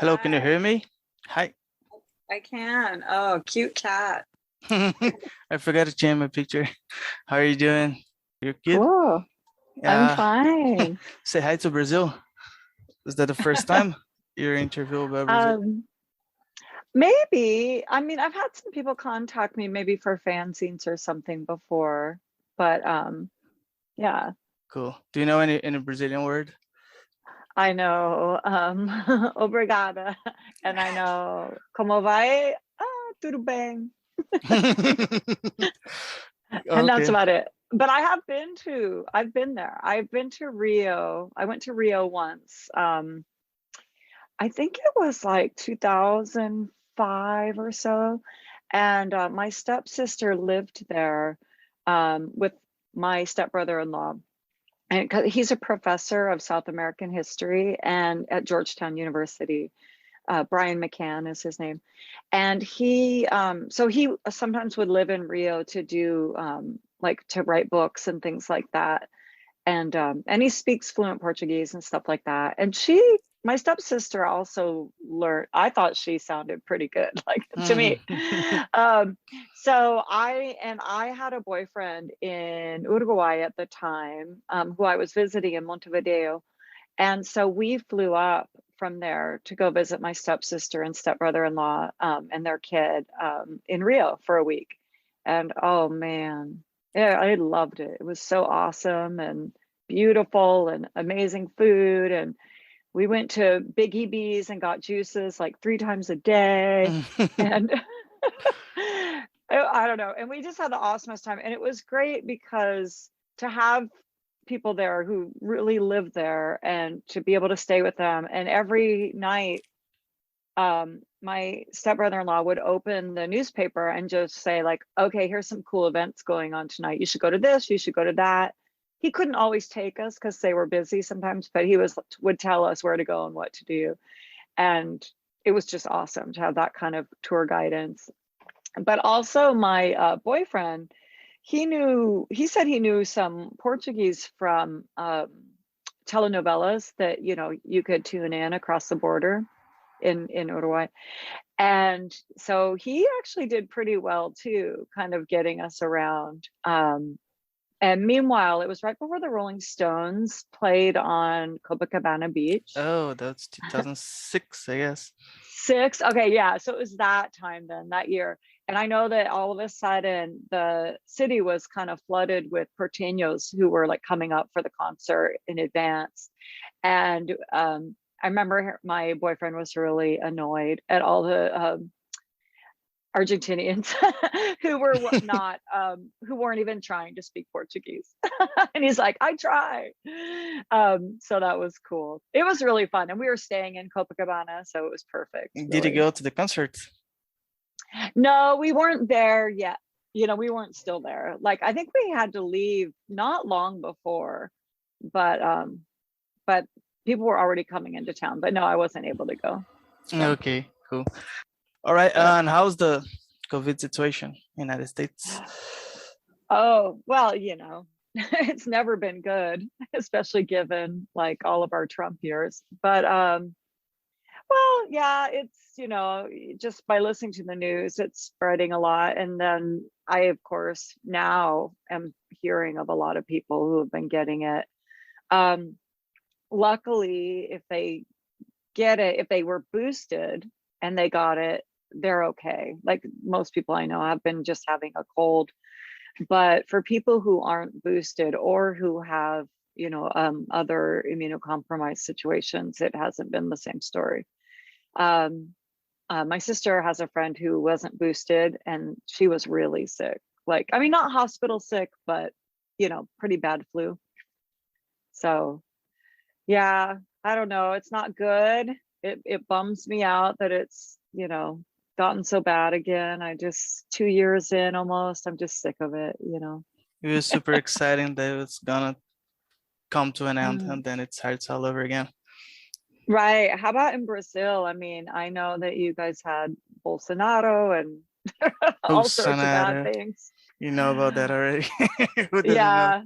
Hello, can you Hi, hear me? Hi. I can. Oh, cute cat. I forgot to change my picture. How are you doing? You're good? Cool. I'm Yeah. fine. Say hi to Brazil. Is that the first time you're interviewed by Brazil? Um, Maybe. I mean, I've had some people contact me maybe for fanzines or something before, but yeah, Cool. Do you know any Brazilian word? I know obrigada, and I know como vai? Ah, tudo bem. And that's Okay. about it. But I've been there. I've been to Rio. I went to Rio once. I think it was like 2005 or so. And my stepsister lived there with my stepbrother-in-law. And he's a professor of South American history and at Georgetown University. Brian McCann is his name. And so he sometimes would live in Rio to do like to write books and things like that. And he speaks fluent Portuguese and stuff like that. And my stepsister also learned. I thought she sounded pretty good, like to Hmm. me. Um, so I had a boyfriend in Uruguay at the time, who I was visiting in Montevideo, and so we flew up from there to go visit my stepsister and stepbrother-in-law and their kid in Rio for a week. And oh man, yeah, I loved it. It was so awesome and beautiful and amazing food. And we went to Big EB's and got juices like 3 times a day. And I don't know. And we just had the awesomest time. And it was great because to have people there who really live there and to be able to stay with them. And every night, my stepbrother-in-law would open the newspaper and just say like, okay, here's some cool events going on tonight. You should go to this, you should go to that. He couldn't always take us because they were busy sometimes, but he would tell us where to go and what to do. And it was just awesome to have that kind of tour guidance. But also my boyfriend, he said he knew some Portuguese from telenovelas that, you could tune in across the border in Uruguay. And so he actually did pretty well too, kind of getting us around. And meanwhile, it was right before the Rolling Stones played on Copacabana Beach. Oh, that's 2006, I guess. Six. Okay, yeah. So it was that time then, that year. And I know that all of a sudden the city was kind of flooded with porteños who were like coming up for the concert in advance. And I remember my boyfriend was really annoyed at all the Argentinians who were not who weren't even trying to speak Portuguese. And he's like, I try. So that was cool. It was really fun. And we were staying in Copacabana, so it was perfect, Did you really. go to the concert? No, we weren't there yet. We weren't still there. Like I think we had to leave not long before, but people were already coming into town. But no, I wasn't able to go. So Okay, cool. All right, yep. and how's the COVID situation in United States? Oh, well, it's never been good, especially given like all of our Trump years. But well, yeah, it's, just by listening to the news, it's spreading a lot. And then I, of course, now am hearing of a lot of people who have been getting it. Um, Luckily, if they get it, if they were boosted and they got it, they're okay. Like most people I know have been just having a cold. But for people who aren't boosted or who have, other immunocompromised situations, it hasn't been the same story. Um, my sister has a friend who wasn't boosted and she was really sick. Like, I mean, not hospital sick, but, pretty bad flu. So, yeah, I don't know. It's not good. It bums me out that it's, gotten so bad again. 2 years in almost, I'm just sick of it. It was super exciting that it was gonna come to an end Mm. and then it starts all over again. Right. How about in Brazil? I mean, I know that you guys had Bolsonaro and all sorts of bad Bolsonaro, things. you know about that already. Who doesn't know? Yeah.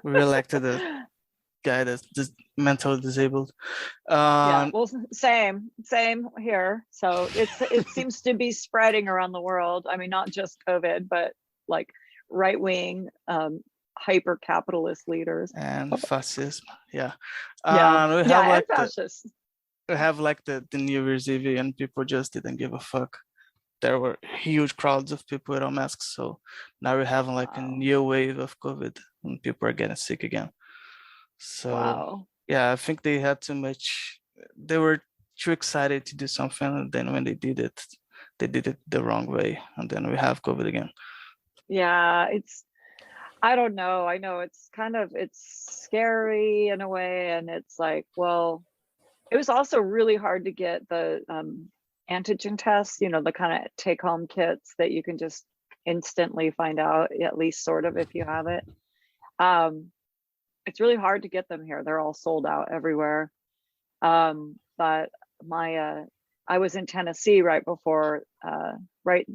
We elected guy that's mentally disabled. Yeah, Um, well, same here. So it seems to be spreading around the world. I mean, not just COVID, but like right wing, hyper capitalist leaders. and fascism. Yeah. Yeah, We have yeah, like and fascists. the New Year's Eve, and people just didn't give a fuck. There were huge crowds of people without masks. So now we're having like a Wow, new wave of COVID and people are getting sick again. So wow. yeah, I think they had too much. They were too excited to do something, and then when they did it the wrong way, and then we have COVID again. Yeah, I don't know. I know it's scary in a way, and it's like, well, it was also really hard to get the antigen tests, the kind of take home kits that you can just instantly find out, at least sort of, if you have it. It's really hard to get them here. They're all sold out everywhere. But I was in Tennessee right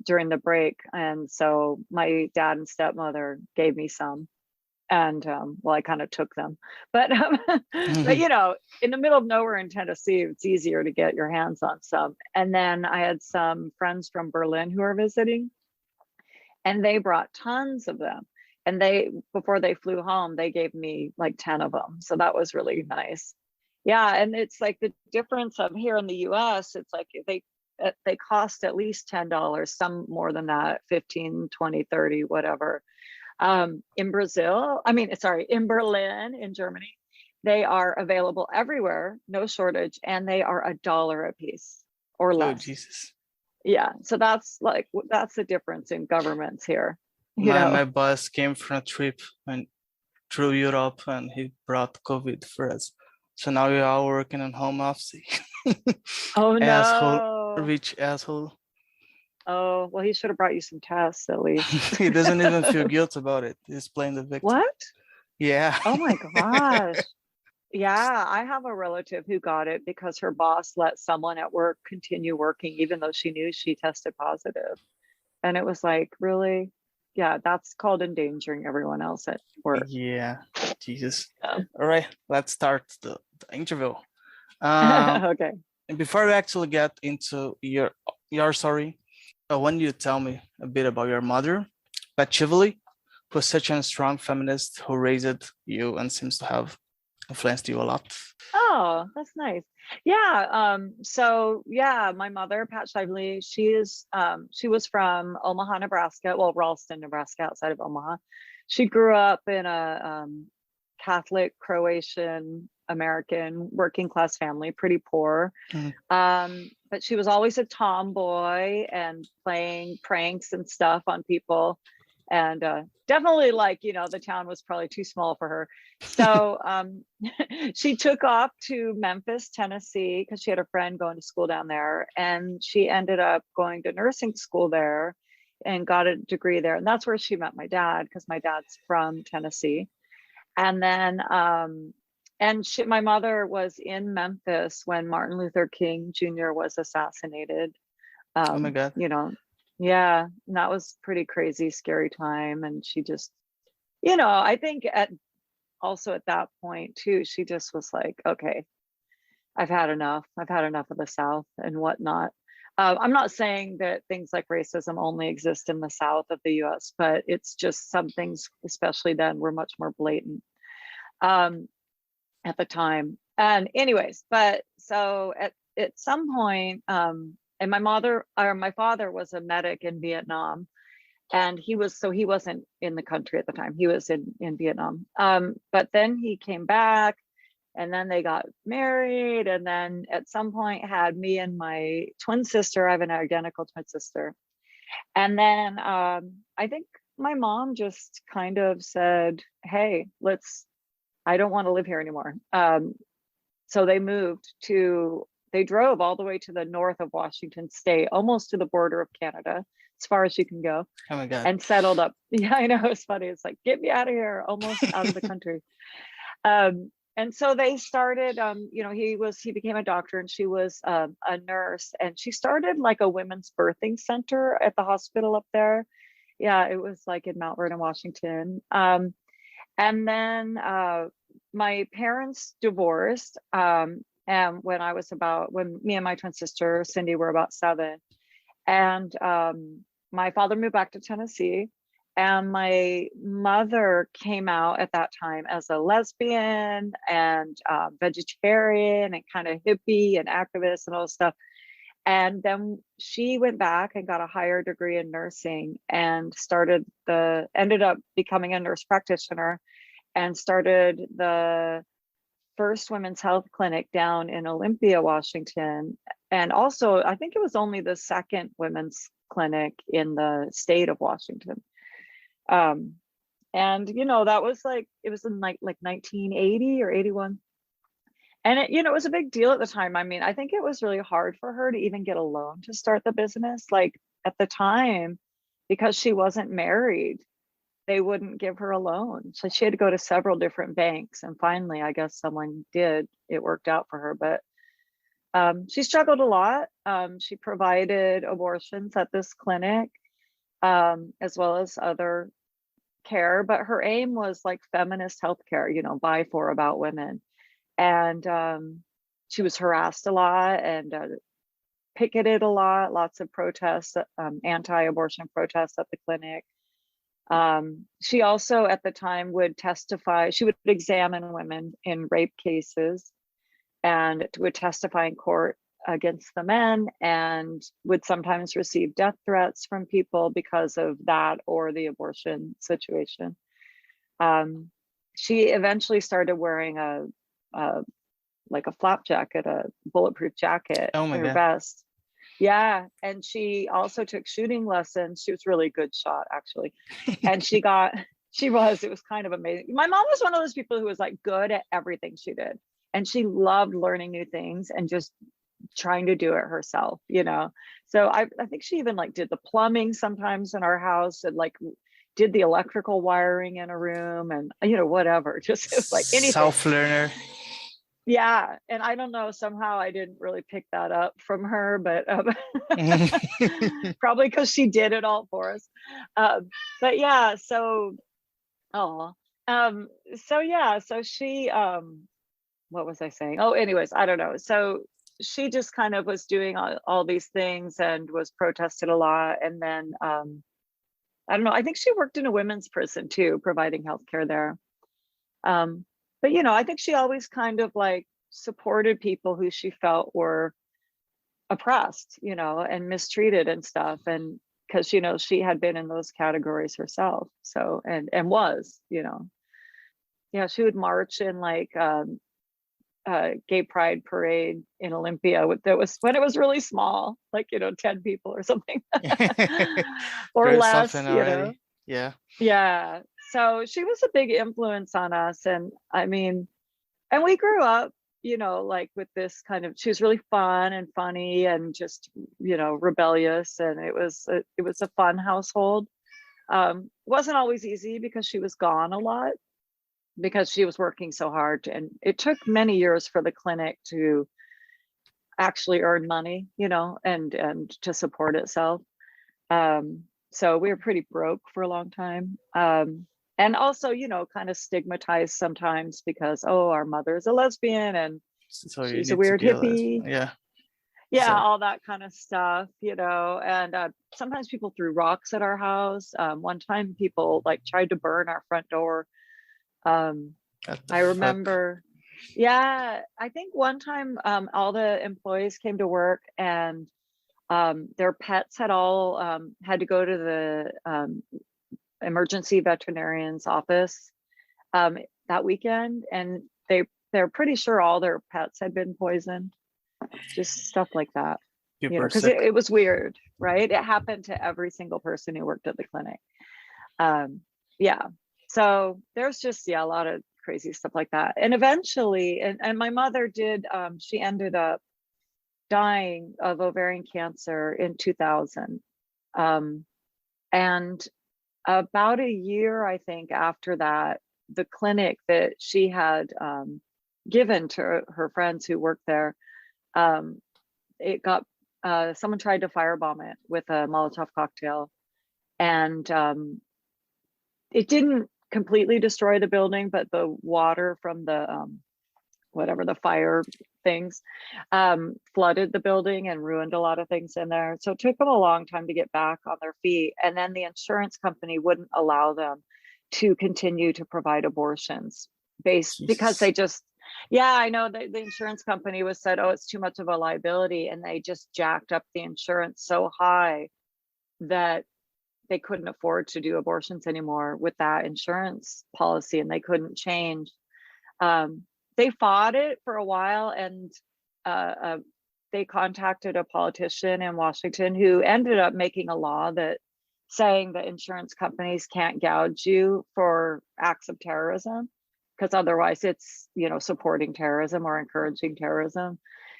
during the break, and so my dad and stepmother gave me some, and well, I kind of took them, but but in the middle of nowhere in Tennessee, it's easier to get your hands on some. And then I had some friends from Berlin who are visiting, and they brought tons of them. And before they flew home, they gave me like 10 of them. So that was really nice. Yeah, and it's like the difference of here in the US, it's like they cost at least $10, some more than that, 15, 20, 30, whatever. In Berlin, in Germany, they are available everywhere, no shortage, and they are $1 a piece or Oh less. Jesus! Yeah, so that's the difference in governments here. My boss came from a trip and through Europe, and he brought COVID for us. So now we are all working in home office. Oh Asshole, no. rich asshole. Oh, well, he should have brought you some tests at least. He doesn't even feel guilt about it. He's playing the victim. What? Yeah. Oh my gosh. Yeah, I have a relative who got it because her boss let someone at work continue working even though she knew she tested positive. And it was like, really? Yeah, that's called endangering everyone else at work. Yeah. Jesus. Yeah. All right, let's start the interview. Um, Okay. and before we actually get into your story, I want you to tell me a bit about your mother, Pat Chivoli, who was such a strong feminist who raised you and seems to have influenced you a lot. Oh, that's nice. Yeah. So yeah, my mother, Pat Shively, she was from Omaha, Nebraska. Well, Ralston, Nebraska, outside of Omaha. She grew up in a Catholic Croatian American working class family, pretty poor. But she was always a tomboy and playing pranks and stuff on people. And definitely, like, the town was probably too small for her. So she took off to Memphis, Tennessee, because she had a friend going to school down there. And she ended up going to nursing school there and got a degree there. And that's where she met my dad, because my dad's from Tennessee. And then my mother was in Memphis when Martin Luther King Jr. was assassinated. Oh my God. Yeah, and that was pretty crazy, scary time. And she just, I think also at that point too, she just was like, okay, I've had enough. I've had enough of the South and whatnot. I'm not saying that things like racism only exist in the South of the US, but it's just some things, especially then, were much more blatant at the time. And anyways, but so at some point, and my father was a medic in Vietnam, and he wasn't in the country at the time. He was in Vietnam. But then he came back, and then they got married, and then at some point had me and my twin sister. I have an identical twin sister. And then I think my mom just kind of said, hey, I don't want to live here anymore. So they drove all the way to the north of Washington State, almost to the border of Canada, as far as you can go, Oh my God. and settled up. Yeah, I know, it's funny. It's like, get me out of here, almost out of the country. And so they started, he became a doctor, and she was a nurse, and she started like a women's birthing center at the hospital up there. Yeah, it was like in Mount Vernon, Washington. And then my parents divorced, and when me and my twin sister Cindy were about 7, and my father moved back to Tennessee, and my mother came out at that time as a lesbian and vegetarian and kind of hippie and activist and all this stuff. And then she went back and got a higher degree in nursing and ended up becoming a nurse practitioner and started the first women's health clinic down in Olympia, Washington. And also, I think it was only the second women's clinic in the state of Washington. And that was it was in like 1980 or 81. And it was a big deal at the time. I mean, I think it was really hard for her to even get a loan to start the business. Like at the time, because she wasn't married, they wouldn't give her a loan. So she had to go to several different banks. And finally, I guess someone did. It worked out for her. But she struggled a lot. She provided abortions at this clinic, as well as other care. But her aim was like feminist healthcare, by, for, about women. And she was harassed a lot and picketed a lot, lots of protests, anti-abortion protests at the clinic. She also at the time would testify, she would examine women in rape cases and would testify in court against the men, and would sometimes receive death threats from people because of that or the abortion situation. She eventually started wearing a flap jacket, a bulletproof jacket, Oh my her God. vest. Yeah. And she also took shooting lessons. She was really good shot, actually. And it was kind of amazing. My mom was one of those people who was like good at everything she did. And she loved learning new things and just trying to do it herself, So I think she even did the plumbing sometimes in our house, and did the electrical wiring in a room, and whatever, just anything. Self-learner. Yeah, and I don't know, somehow I didn't really pick that up from her, but probably because she did it all for us. But yeah, so she what was I saying? Oh, anyways, I don't know. So she just kind of was doing all these things and was protested a lot, and then I don't know, I think she worked in a women's prison too, providing healthcare there. But I think she always kind of supported people who she felt were oppressed, and mistreated and stuff. And because, she had been in those categories herself. So, and was, yeah, she would march in gay pride parade in Olympia. That was when it was really small, 10 people or something or There's less, something already. Yeah. Yeah. So she was a big influence on us. And I mean, and we grew up, with this kind of, she was really fun and funny and just, rebellious. And it was a fun household. Wasn't always easy because she was gone a lot, because she was working so hard. And it took many years for the clinic to actually earn money, and to support itself. So we were pretty broke for a long time. And also, kind of stigmatized sometimes because, our mother's a lesbian and So she's a weird hippie. Yeah. Yeah, So all that kind of stuff, and sometimes people threw rocks at our house. One time people tried to burn our front door. I remember, yeah, I think one time all the employees came to work and their pets had all had to go to the emergency veterinarian's office that weekend, and they're pretty sure all their pets had been poisoned, just stuff like that, because it was weird, right? It happened to every single person who worked at the clinic. Yeah, so there's just a lot of crazy stuff like that. And eventually, and my mother did, she ended up dying of ovarian cancer in 2000. And about a year, I think, after that, the clinic that she had given to her friends who worked there, it got, someone tried to firebomb it with a Molotov cocktail. And it didn't completely destroy the building, but the water from the whatever the fire things flooded the building and ruined a lot of things in there. So it took them a long time to get back on their feet. And then the insurance company wouldn't allow them to continue to provide abortions because they Jesus. just, yeah, I know the insurance company was said, oh, it's too much of a liability. And they just jacked up the insurance so high that they couldn't afford to do abortions anymore with that insurance policy, and they couldn't change. They fought it for a while, and they contacted a politician in Washington who ended up making a law that saying that insurance companies can't gouge you for acts of terrorism, because otherwise it's, you know, supporting terrorism or encouraging terrorism.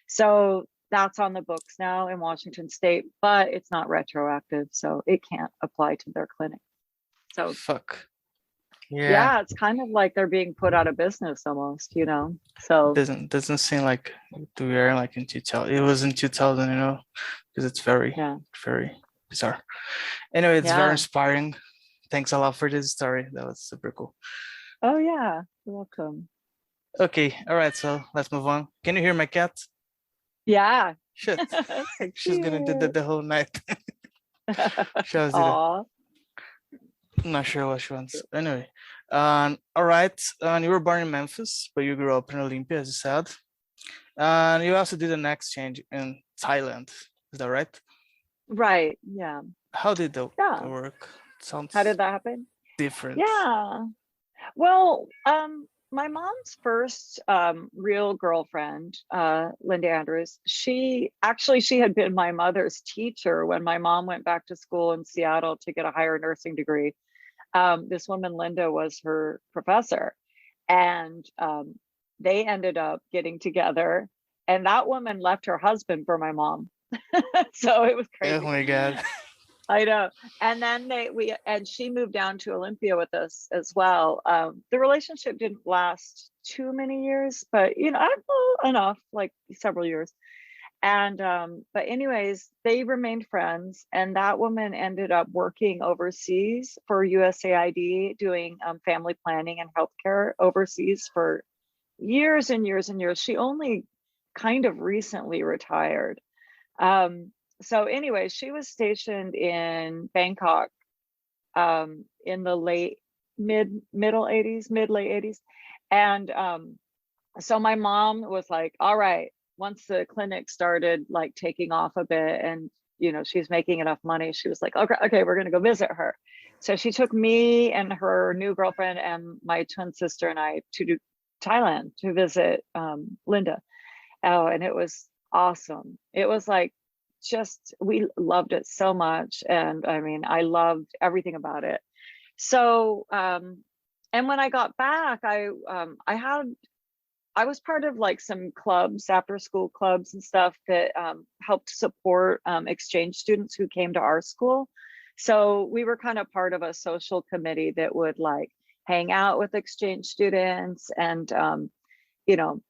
So that's on the books now in Washington state, but it's not retroactive, so it can't apply to their clinic. So Fuck. yeah, it's kind of like they're being put out of business almost, you know. So Doesn't seem like we are like in 2000. It was in 2000, you know, because it's very bizarre. Anyway, it's very inspiring. Thanks a lot for this story. That was super cool. Oh yeah, you're welcome. Okay, all right, so let's move on. Can you hear my cat? Yeah. Shit. She's gonna do that the whole night. Aww. I'm not sure what she wants. Anyway, all right. You were born in Memphis, but you grew up in Olympia, as you said. And you also did an exchange in Thailand. Is that right? Right. Yeah. How did that work? Sounds How did that happen? Different. Yeah. Well, my mom's first real girlfriend, Linda Andrews, she had been my mother's teacher when my mom went back to school in Seattle to get a higher nursing degree. This woman, Linda, was her professor, and they ended up getting together, and that woman left her husband for my mom. So it was crazy. Oh my God. I know. And then she moved down to Olympia with us as well. The relationship didn't last too many years, but you know, enough, like several years. And but anyways, they remained friends, and that woman ended up working overseas for USAID, doing family planning and healthcare overseas for years and years and years. She only kind of recently retired. So anyway, she was stationed in Bangkok in the late 80s. And so my mom was like, all right, once the clinic started like taking off a bit and, you know, she's making enough money, she was like, okay, we're going to go visit her. So she took me and her new girlfriend and my twin sister and I to Thailand to visit Linda. Oh, and it was awesome. It was like, we loved it so much. And I mean, I loved everything about it. So, and when I got back, I was part of like some clubs, after school clubs and stuff that helped support exchange students who came to our school. So we were kind of part of a social committee that would like hang out with exchange students and, you know,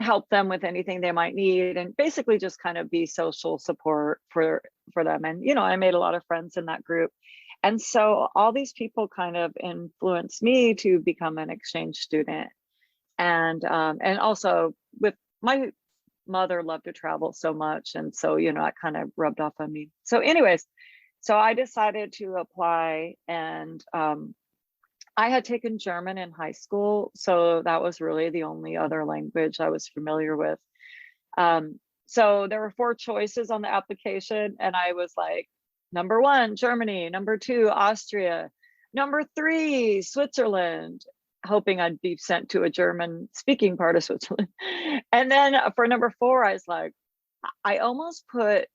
help them with anything they might need, and basically just kind of be social support for them. And, you know, I made a lot of friends in that group. And so all these people kind of influenced me to become an exchange student. And also with my mother loved to travel so much. And so, you know, it kind of rubbed off on me. So anyways, so I decided to apply, and I had taken German in high school, so that was really the only other language I was familiar with. So there were 4 choices on the application, and I was like, number 1, Germany, number 2, Austria, number 3, Switzerland, hoping I'd be sent to a German speaking part of Switzerland. And then for number 4, I was like, I almost put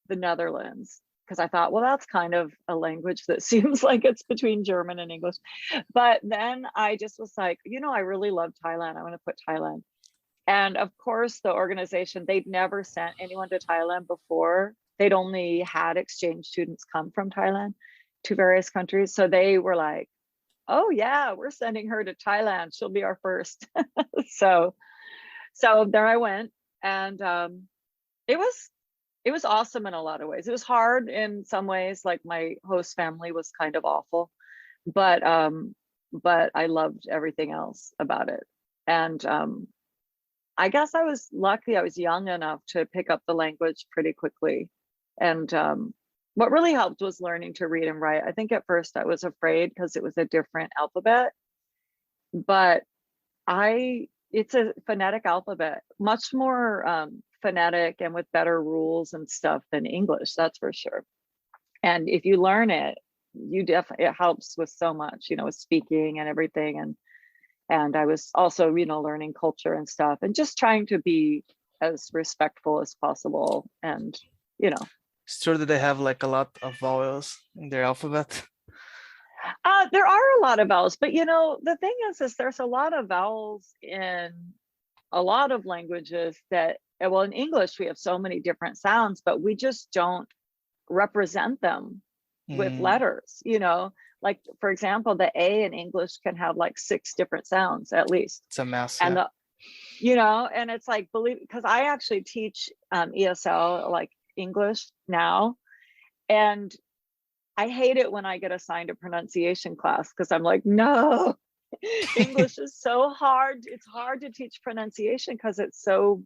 the Netherlands, because I thought, well, that's kind of a language that seems like it's between German and English. But then I just was like, you know, I really love Thailand. I want to put Thailand. And of course, the organization, they'd never sent anyone to Thailand before. They'd only had exchange students come from Thailand to various countries. So they were like, oh yeah, we're sending her to Thailand. She'll be our first. So there I went. And it was awesome in a lot of ways. It was hard in some ways, like my host family was kind of awful, but but I loved everything else about it. And I guess I was lucky. I was young enough to pick up the language pretty quickly. And what really helped was learning to read and write. I think at first I was afraid because it was a different alphabet, but it's a phonetic alphabet, much more phonetic and with better rules and stuff than English, that's for sure. And if you learn it, it helps with so much, with speaking and everything. And I was also, learning culture and stuff and just trying to be as respectful as possible. And, Sure that they have like a lot of vowels in their alphabet. There are a lot of vowels, but the thing is there's a lot of vowels in a lot of languages that, well, in English, we have so many different sounds, but we just don't represent them with letters, like, for example, the A in English can have like 6 different sounds at least. It's a mess. And and it's like, because I actually teach ESL, like English now, and I hate it when I get assigned a pronunciation class because I'm like, no, English is so hard. It's hard to teach pronunciation because it's so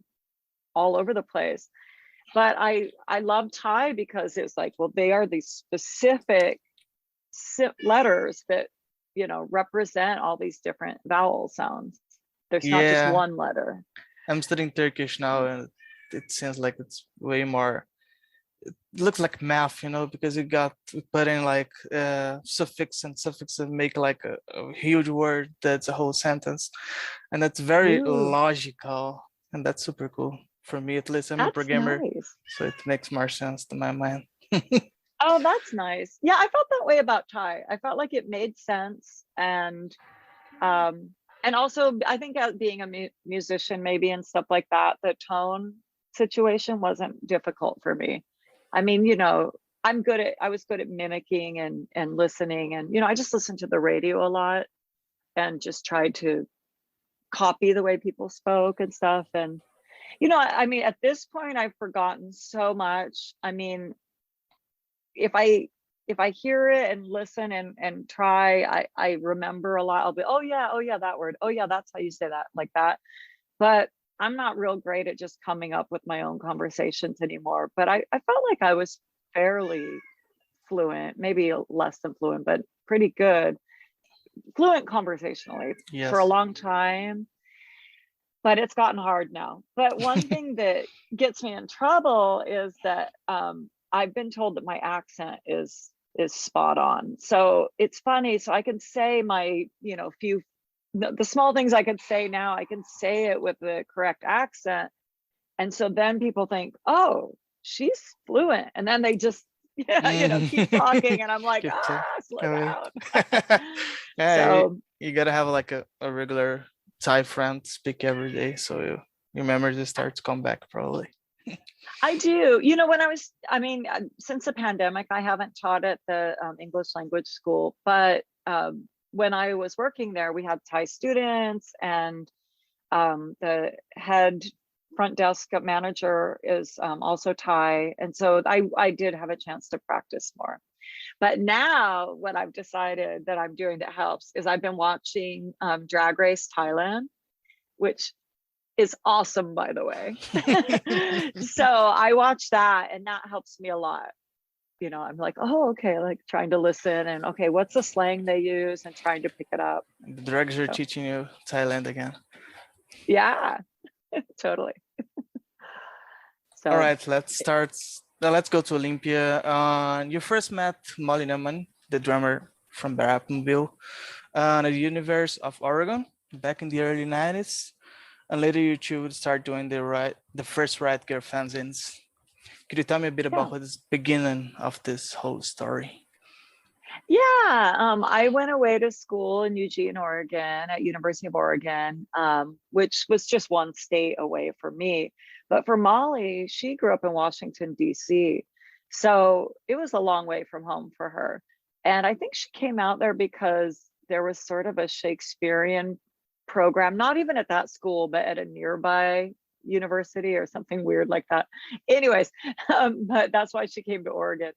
all over the place. But I love Thai because it's like, well, they are these specific letters that, represent all these different vowel sounds. There's not just one letter. I'm studying Turkish now, and it seems like it's way more, it looks like math, because you put in like suffix and make like a huge word that's a whole sentence, and that's very logical, and that's super cool for me. At least I'm a programmer, so it makes more sense to my mind. Oh, that's nice. Yeah, I felt that way about Thai. I felt like it made sense, and also I think as being a musician maybe and stuff like that, the tone situation wasn't difficult for me. I mean, I was good at mimicking and listening, and I just listened to the radio a lot and just tried to copy the way people spoke and stuff. And I mean, at this point I've forgotten so much. I mean, if I hear it and listen and try, I remember a lot. I'll be, oh yeah, that word. Oh yeah, that's how you say that, like that. But I'm not real great at just coming up with my own conversations anymore. But I felt like I was fairly fluent, maybe less than fluent, but pretty good. Fluent conversationally for a long time. But it's gotten hard now. But one thing that gets me in trouble is that I've been told that my accent is spot on. So it's funny. So I can say my, the small things I could say now, I can say it with the correct accent. And so then people think, oh, she's fluent. And then they just, keep talking. And I'm like, slow down. So you gotta have like a regular Thai friend speak every day. So your memory just starts to come back probably. I do. Since the pandemic, I haven't taught at the English language school, but when I was working there, we had Thai students, and the head front desk manager is also Thai. And so I did have a chance to practice more. But now what I've decided that I'm doing that helps is I've been watching Drag Race Thailand, which is awesome, by the way. So I watch that, and that helps me a lot. I'm like, oh, okay, like trying to listen and okay, what's the slang they use and trying to pick it up. The drags are teaching you Thailand again. Yeah, totally. So, all right, let's start. Let's go to Olympia. You first met Molly Neumann, the drummer from Bratmobile, in the universe of Oregon back in the early 90s. And later you two would start doing the first Riot Girl fanzines. Could you tell me a bit about the beginning of this whole story? Yeah, I went away to school in Eugene, Oregon, at University of Oregon, which was just one state away from me. But for Molly, she grew up in Washington, D.C. So it was a long way from home for her. And I think she came out there because there was sort of a Shakespearean program, not even at that school, but at a nearby university or something weird like that. Anyways, but that's why she came to Oregon.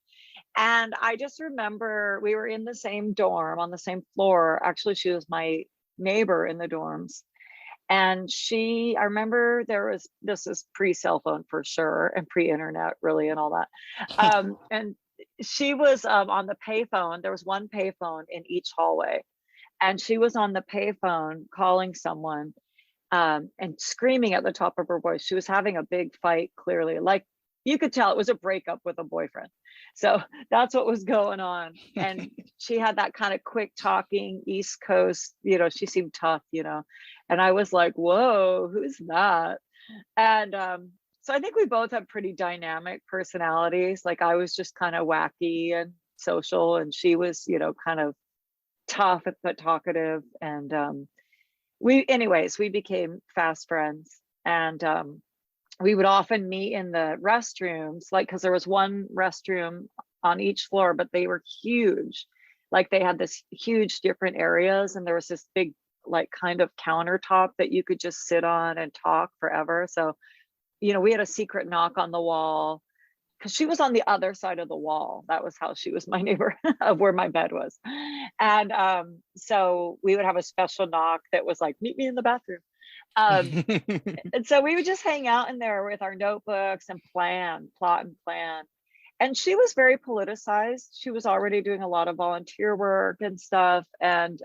And I just remember we were in the same dorm on the same floor. Actually, she was my neighbor in the dorms. And I remember this is pre-cell phone for sure, and pre-internet really, and all that. And she was on the payphone. There was one payphone in each hallway. And she was on the payphone calling someone and screaming at the top of her voice. She was having a big fight, clearly. Like, you could tell it was a breakup with a boyfriend. So that's what was going on. And she had that kind of quick talking East Coast, she seemed tough, and I was like, whoa, who's that? And so I think we both have pretty dynamic personalities. Like, I was just kind of wacky and social, and she was, kind of tough but talkative. And we became fast friends. And we would often meet in the restrooms, like, because there was one restroom on each floor, but they were huge. Like, they had this huge different areas, and there was this big, like, kind of countertop that you could just sit on and talk forever. So, we had a secret knock on the wall because she was on the other side of the wall. That was how she was my neighbor of where my bed was. And so we would have a special knock that was like, meet me in the bathroom. And so we would just hang out in there with our notebooks and plot and plan. And she was very politicized. She was already doing a lot of volunteer work and stuff. And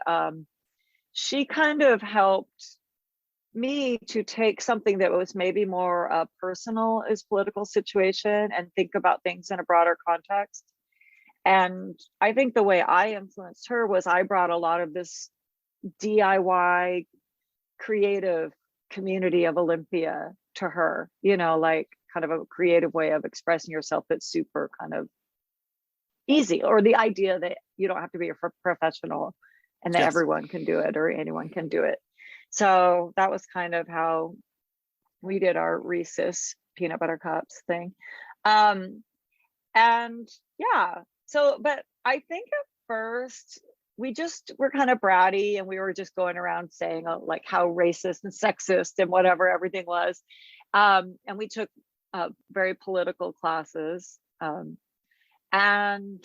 she kind of helped me to take something that was maybe more personal as political situation and think about things in a broader context. And I think the way I influenced her was I brought a lot of this DIY creative community of Olympia to her, like kind of a creative way of expressing yourself that's super kind of easy, or the idea that you don't have to be a professional and that Yes. everyone can do it or anyone can do it. So that was kind of how we did our Reese's peanut butter cups thing. And yeah, so, but I think at first we just were kind of bratty, and we were just going around saying like how racist and sexist and whatever everything was. And we took very political classes. And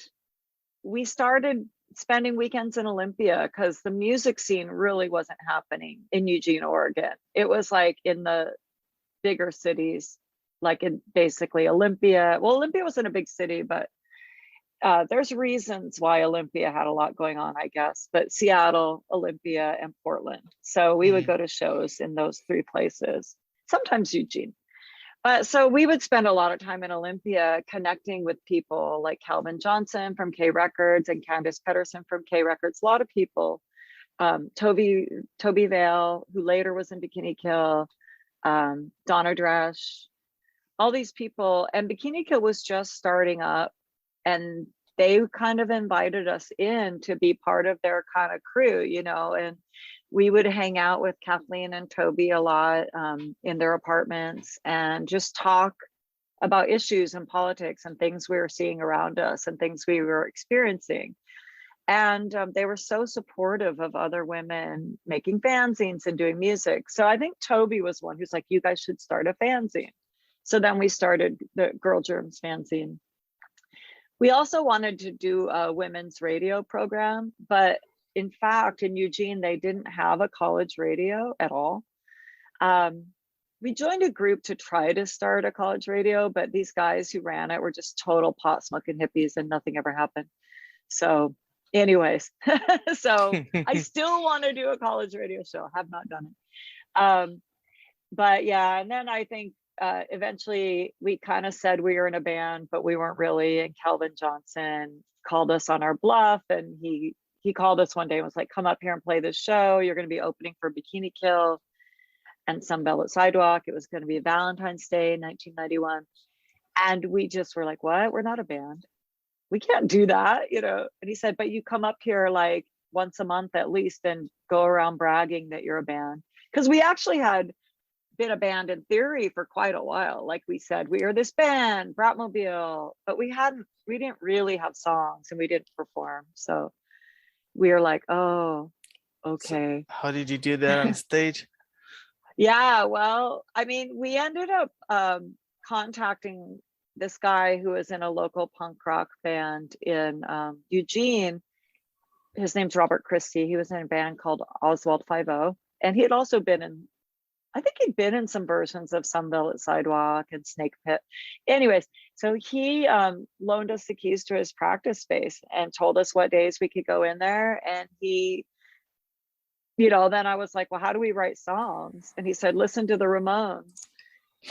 we started spending weekends in Olympia because the music scene really wasn't happening in Eugene, Oregon. It was like in the bigger cities, like in basically Olympia. Well, Olympia wasn't a big city, but there's reasons why Olympia had a lot going on, I guess, but Seattle, Olympia, and Portland. So we would go to shows in those three places, sometimes Eugene. So we would spend a lot of time in Olympia connecting with people like Calvin Johnson from K Records and Candace Pedersen from K Records, a lot of people. Toby Vale, who later was in Bikini Kill, Donna Dresch, all these people. And Bikini Kill was just starting up, and they kind of invited us in to be part of their kind of crew, and we would hang out with Kathleen and Toby a lot in their apartments and just talk about issues and politics and things we were seeing around us and things we were experiencing. And they were so supportive of other women making fanzines and doing music. So I think Toby was one who's like, you guys should start a fanzine. So then we started the Girl Germs fanzine. We also wanted to do a women's radio program, but in fact, in Eugene, they didn't have a college radio at all. We joined a group to try to start a college radio, but these guys who ran it were just total pot smoking hippies and nothing ever happened. So anyways, so I still want to do a college radio show. Have not done it. But yeah, and then I think eventually we kind of said we were in a band, but we weren't really. And Calvin Johnson called us on our bluff, and he called us one day and was like, come up here and play this show. You're going to be opening for Bikini Kill and Some Velvet Sidewalk. It was going to be Valentine's Day, 1991. And we just were like, what? We're not a band. We can't do that, And he said, but you come up here like once a month at least and go around bragging that you're a band. Because we actually had been a band in theory for quite a while. Like we said, we are this band, Bratmobile, but we didn't really have songs and we didn't perform. So we were like, oh, okay. So how did you do that on stage? Yeah, well, I mean, we ended up contacting this guy who was in a local punk rock band in Eugene. His name's Robert Christie. He was in a band called Oswald 50, and he had also been in, I think he'd been in some versions of Some Velvet Sidewalk and Snake Pit. Anyways, so he loaned us the keys to his practice space and told us what days we could go in there. And he, you know, then I was like, well, how do we write songs? And he said, listen to the Ramones.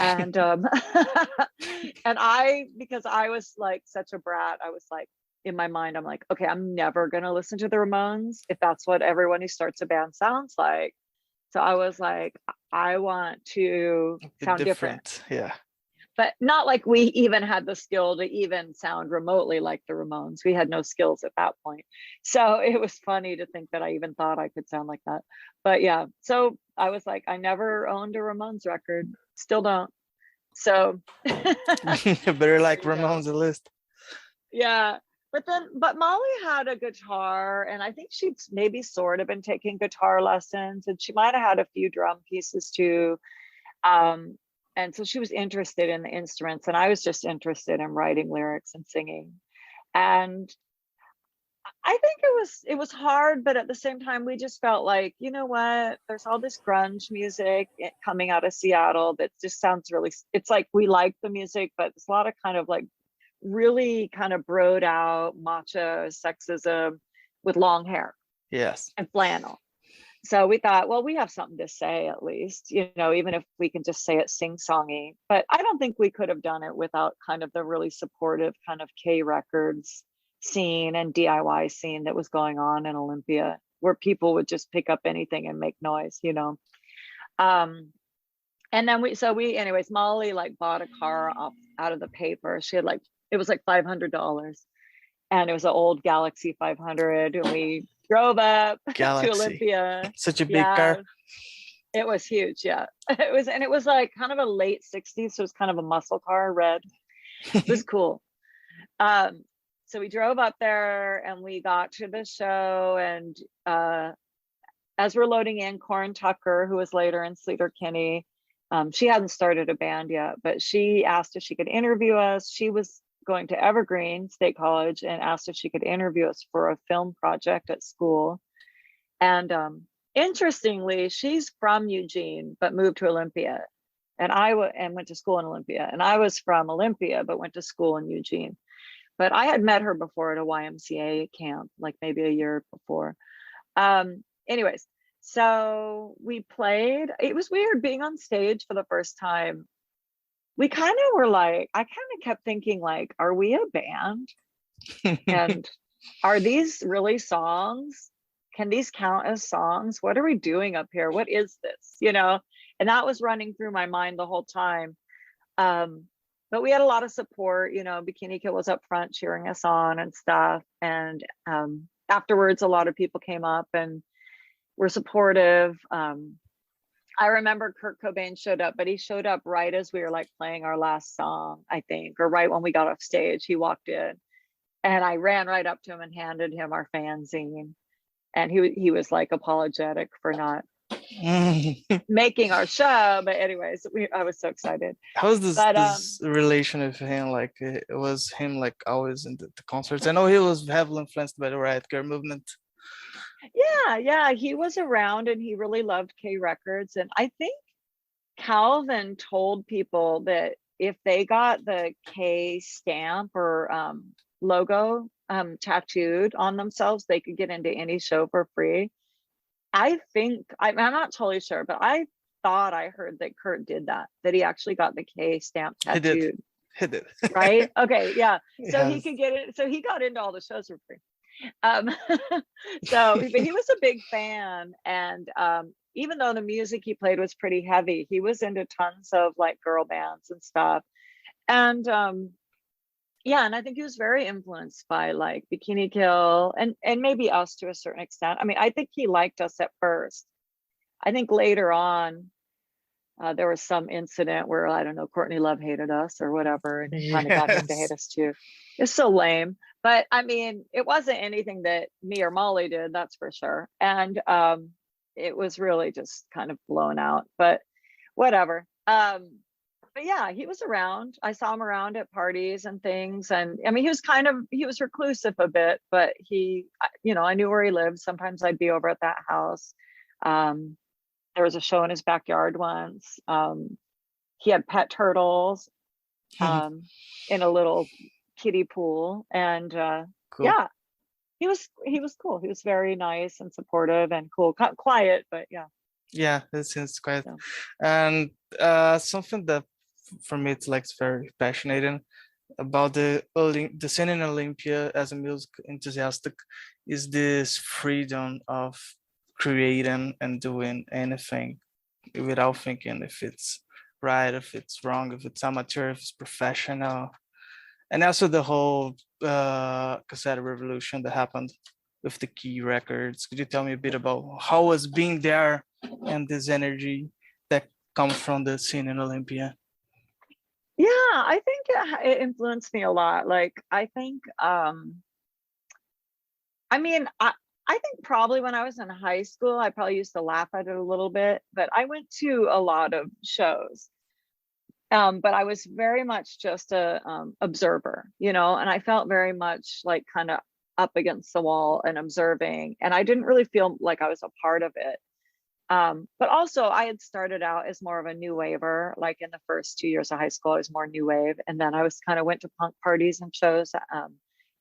And and I, because I was like such a brat, I was like, in my mind, I'm like, okay, I'm never gonna listen to the Ramones if that's what everyone who starts a band sounds like. So I was like, I want to sound different. Yeah. But not like we even had the skill to even sound remotely like the Ramones. We had no skills at that point. So it was funny to think that I even thought I could sound like that. But yeah, so I was like, I never owned a Ramones record, still don't. So better like Ramones at least. Yeah. But Molly had a guitar, and I think she'd maybe sort of been taking guitar lessons, and she might have had a few drum pieces too. And so she was interested in the instruments, and I was just interested in writing lyrics and singing. And I think it was hard, but at the same time, we just felt like, you know what, there's all this grunge music coming out of Seattle that just sounds really, it's like we like the music, but it's a lot of kind of like really kind of broed out macho sexism with long hair. Yes. And flannel. So we thought, well, we have something to say at least, you know, even if we can just say it sing-songy. But I don't think we could have done it without kind of the really supportive kind of K Records scene and DIY scene that was going on in Olympia, where people would just pick up anything and make noise, you know. And then anyways, Molly like bought a car out of the paper. She had like, it was like $500, and it was an old Galaxy 500, and we drove up to Olympia. Such a big car. It was huge. Yeah, it was like kind of a late 60s, so it was kind of a muscle car, red. It was cool. So we drove up there, and we got to the show, and as we're loading in, Corin Tucker, who was later in Sleater Kinney, she hadn't started a band yet, but she asked if she could interview us. She was going to Evergreen State College and asked if she could interview us for a film project at school. And interestingly, she's from Eugene, but moved to Olympia. And went to school in Olympia. And I was from Olympia, but went to school in Eugene. But I had met her before at a YMCA camp, like maybe a year before. Anyways, so we played. It was weird being on stage for the first time. We kind of were like, I kind of kept thinking like, are we a band? And are these really songs? Can these count as songs? What are we doing up here? What is this? You know? And that was running through my mind the whole time. But we had a lot of support, you know, Bikini Kill was up front cheering us on and stuff. And afterwards, a lot of people came up and were supportive. I remember Kurt Cobain showed up, but he showed up right as we were like playing our last song, I think, or right when we got off stage. He walked in, and I ran right up to him and handed him our fanzine. And he was like apologetic for not making our show. But anyways, I was so excited. How was this relation with him? Like, it was him like always in the concerts? I know he was heavily influenced by the Riot Grrrl movement. Yeah, he was around, and he really loved K Records. And I think Calvin told people that if they got the K stamp or logo tattooed on themselves, they could get into any show for free. I think, I'm not totally sure, but I thought I heard that Kurt did that he actually got the K stamp tattooed. He did. Right? Okay, yeah. So yes. He could get it. So he got into all the shows for free. But he was a big fan, and even though the music he played was pretty heavy, he was into tons of like girl bands and stuff. And yeah, and I think he was very influenced by like Bikini Kill and maybe us to a certain extent. I mean, I think he liked us at first. I think later on there was some incident where, I don't know, Courtney Love hated us or whatever, and kind of got him to hate us too. It's so lame. But I mean, it wasn't anything that me or Molly did, that's for sure. And it was really just kind of blown out, but whatever. but yeah, he was around. I saw him around at parties and things. And I mean, he was reclusive a bit, but I knew where he lived. Sometimes I'd be over at that house. Um, there was a show in his backyard once. He had pet turtles in a little kiddie pool. And Cool. yeah, he was cool. He was very nice and supportive and cool. Quiet, but yeah. Yeah, it seems quite. So. And something that for me it's like very passionate about the scene in Olympia as a music enthusiastic is this freedom of creating and doing anything without thinking if it's right, if it's wrong, if it's amateur, if it's professional. And also the whole cassette revolution that happened with the key records. Could you tell me a bit about how was being there and this energy that comes from the scene in Olympia? Yeah, I think it influenced me a lot. Like, I think, I mean, I think probably when I was in high school, I probably used to laugh at it a little bit, but I went to a lot of shows. But I was very much just a observer, and I felt very much like kind of up against the wall and observing, and I didn't really feel like I was a part of it. But also I had started out as more of a new waver. Like in the first 2 years of high school, I was more new wave. And then I was kind of went to punk parties and shows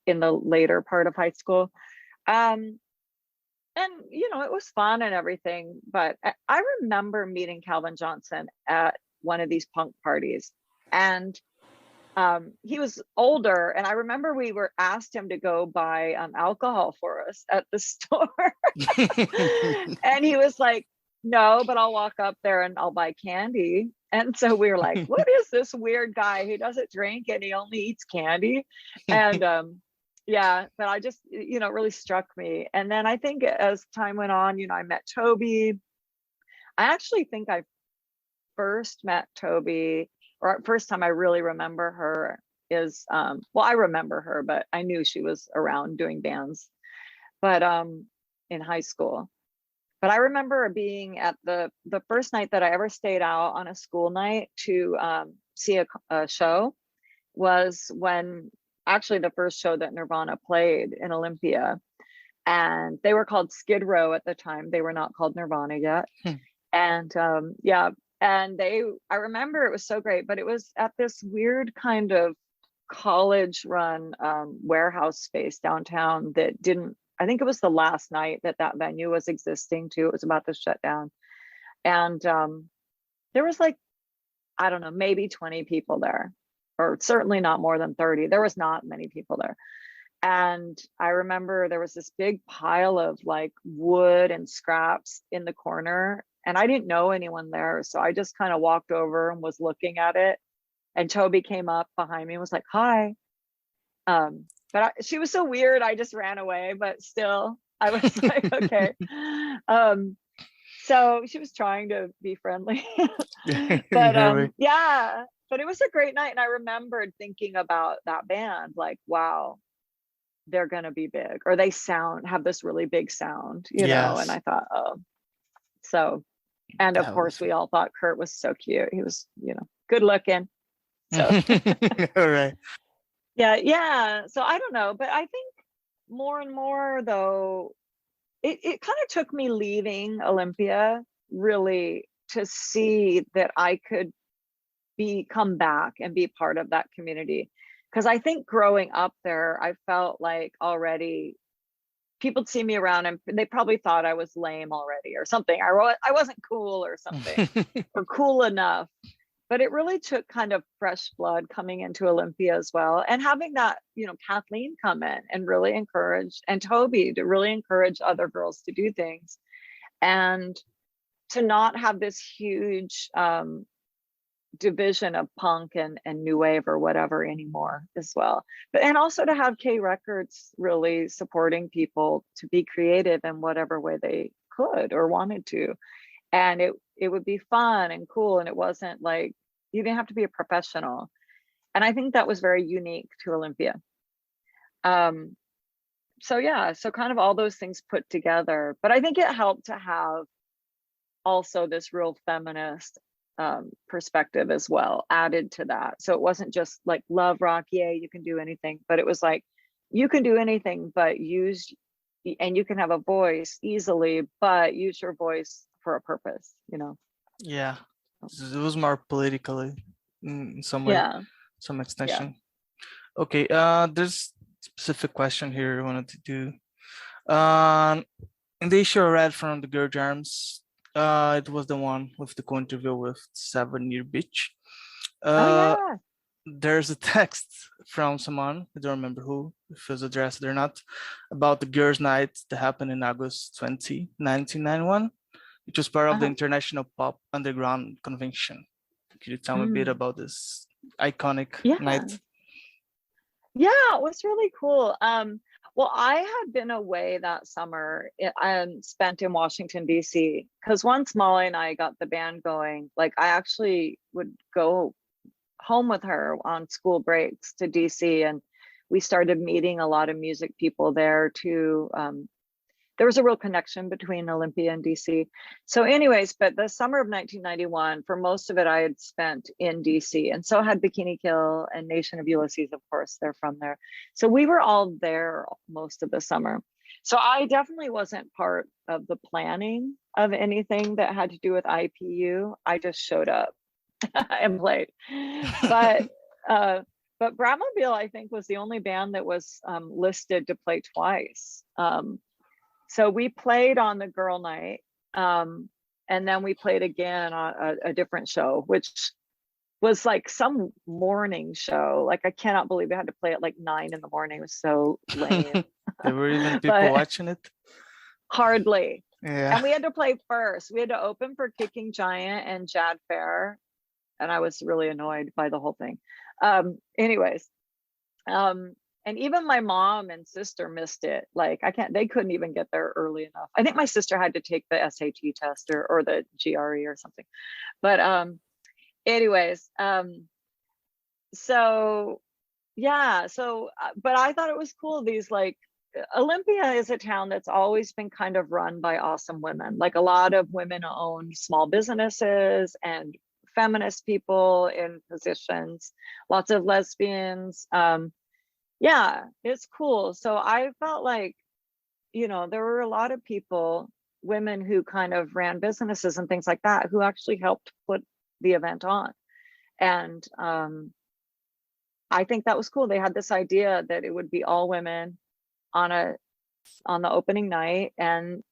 in the later part of high school. And it was fun and everything. But I remember meeting Calvin Johnson at one of these punk parties. And he was older. And I remember we were asked him to go buy alcohol for us at the store. And he was like, no, but I'll walk up there and I'll buy candy. And so we were like, what is this weird guy who doesn't drink and he only eats candy? And yeah, but I just, it really struck me. And then I think as time went on, I met Toby. I actually think I first met Toby, or first time I really remember her is, I remember her, but I knew she was around doing bands, but in high school. But I remember being at the first night that I ever stayed out on a school night to see a show was when actually the first show that Nirvana played in Olympia. And they were called Skid Row at the time. They were not called Nirvana yet. And yeah, and I remember it was so great, but it was at this weird kind of college run warehouse space downtown that didn't, I think it was the last night that venue was existing too. It was about to shut down. And there was like, I don't know, maybe 20 people there, or certainly not more than 30. There was not many people there. And I remember there was this big pile of like wood and scraps in the corner. And I didn't know anyone there. So I just kind of walked over and was looking at it. And Toby came up behind me and was like, hi. But she was so weird, I just ran away, but still I was like, okay. So she was trying to be friendly. But yeah, but it was a great night. And I remembered thinking about that band, like, wow, they're gonna be big, or they have this really big sound, Yes. and I thought, oh, so, and of course we all thought Kurt was so cute. He was, good looking. So all right. Yeah. So I don't know, but I think more and more though, it kind of took me leaving Olympia really to see that I could come back and be part of that community. Because I think growing up there, I felt like already people'd see me around and they probably thought I was lame already or something. I wasn't cool or something, or cool enough. But it really took kind of fresh blood coming into Olympia as well. And having that, Kathleen come in and really encourage, and Toby to really encourage other girls to do things. And to not have this huge division of punk and new wave or whatever anymore as well. And also to have K Records really supporting people to be creative in whatever way they could or wanted to. And it would be fun and cool. And it wasn't like, you didn't have to be a professional. And I think that was very unique to Olympia. So yeah, so kind of all those things put together. But I think it helped to have also this real feminist perspective as well added to that. So it wasn't just like love rock, yay, you can do anything, but it was like you can do anything, but and you can have a voice easily, but use your voice for a purpose, you know? Yeah, it was more politically in some way, Yeah, some yeah. extension. Okay, there's specific question here I wanted to do. In the issue I read from the Girl Germs, it was the one with the interview with 7 Year Bitch. Oh Uh, yeah. there's a text from someone, I don't remember who, if it was addressed or not, about the Girls' Night that happened in August 20, 1991, which was part of the Uh-huh. International Pop Underground Convention. Could you tell me a bit Mm. about this iconic Yeah. night? Yeah, it was really cool. Well, I had been away that summer and spent in Washington, D.C. because once Molly and I got the band going, like I actually would go home with her on school breaks to DC, and we started meeting a lot of music people there too. There was a real connection between Olympia and DC. So anyways, but the summer of 1991, for most of it, I had spent in DC, and so had Bikini Kill and Nation of Ulysses, of course, they're from there. So we were all there most of the summer. So I definitely wasn't part of the planning of anything that had to do with IPU. I just showed up and played. But Bratmobile, I think, was the only band that was listed to play twice. So we played on the girl night, and then we played again on a different show, which was like some morning show. Like I cannot believe we had to play at like 9 in the morning. It was so lame. There were even people But watching it. hardly. Yeah. And we had to play first. We had to open for Kicking Giant and Jad Fair, and I was really annoyed by the whole thing. Anyways, and even my mom and sister missed it. Like they couldn't even get there early enough. I think my sister had to take the SAT test or the GRE or something. But anyways, so yeah, but I thought it was cool. These like Olympia is a town that's always been kind of run by awesome women. Like a lot of women own small businesses and feminist people in positions, lots of lesbians. Yeah, it's cool. So I felt like, there were a lot of people, women who kind of ran businesses and things like that, who actually helped put the event on. And I think that was cool. They had this idea that it would be all women on the opening night, and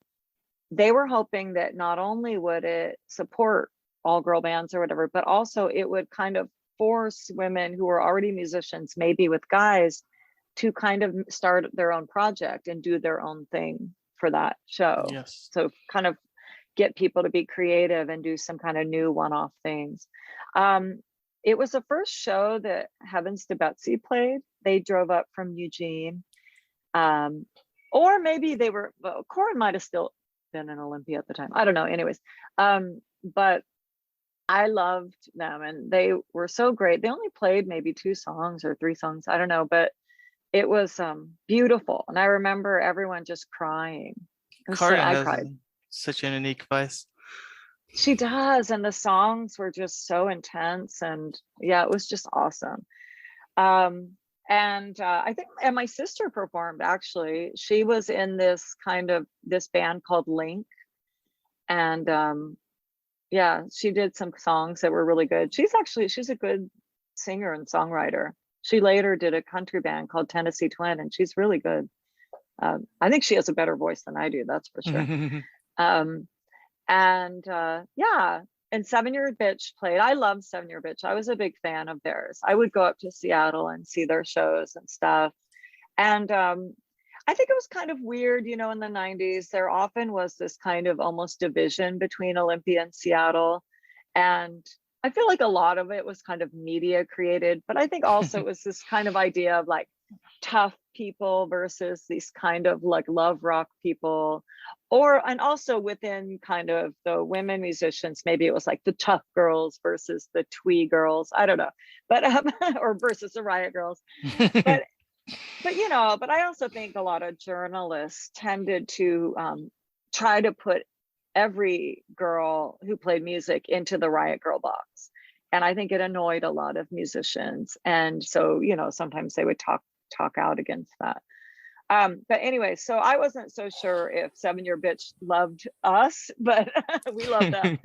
they were hoping that not only would it support all girl bands or whatever, but also it would kind of force women who were already musicians, maybe with guys, to kind of start their own project and do their own thing for that show. Yes. So kind of get people to be creative and do some kind of new one-off things. It was the first show that Heavens to Betsy played. They drove up from Eugene. Or maybe Corin might have still been in Olympia at the time. I don't know. Anyways, but I loved them and they were so great. They only played maybe 2 songs or 3 songs. I don't know, but it was beautiful. And I remember everyone just crying. Corin I has cried. such an unique voice. She does. And the songs were just so intense. And yeah, it was just awesome. And I think, and my sister performed actually. She was in this band called Link. And yeah, she did some songs that were really good. She's a good singer and songwriter. She later did a country band called Tennessee Twin, and she's really good. I think she has a better voice than I do, that's for sure. Yeah, and 7 Year Bitch played. I love 7 Year Bitch. I was a big fan of theirs. I would go up to Seattle and see their shows and stuff. And I think it was kind of weird, in the 90s, there often was this kind of almost division between Olympia and Seattle. And I feel like a lot of it was kind of media created, but I think also it was this kind of idea of like tough people versus these kind of like love rock people, and also within kind of the women musicians, maybe it was like the tough girls versus the twee girls. I don't know, but or versus the Riot Girls. But but I also think a lot of journalists tended to try to put every girl who played music into the Riot Grrrl box. And I think it annoyed a lot of musicians. And so, you know, sometimes they would talk out against that. But anyway, so I wasn't so sure if 7-Year Bitch loved us, but we love them.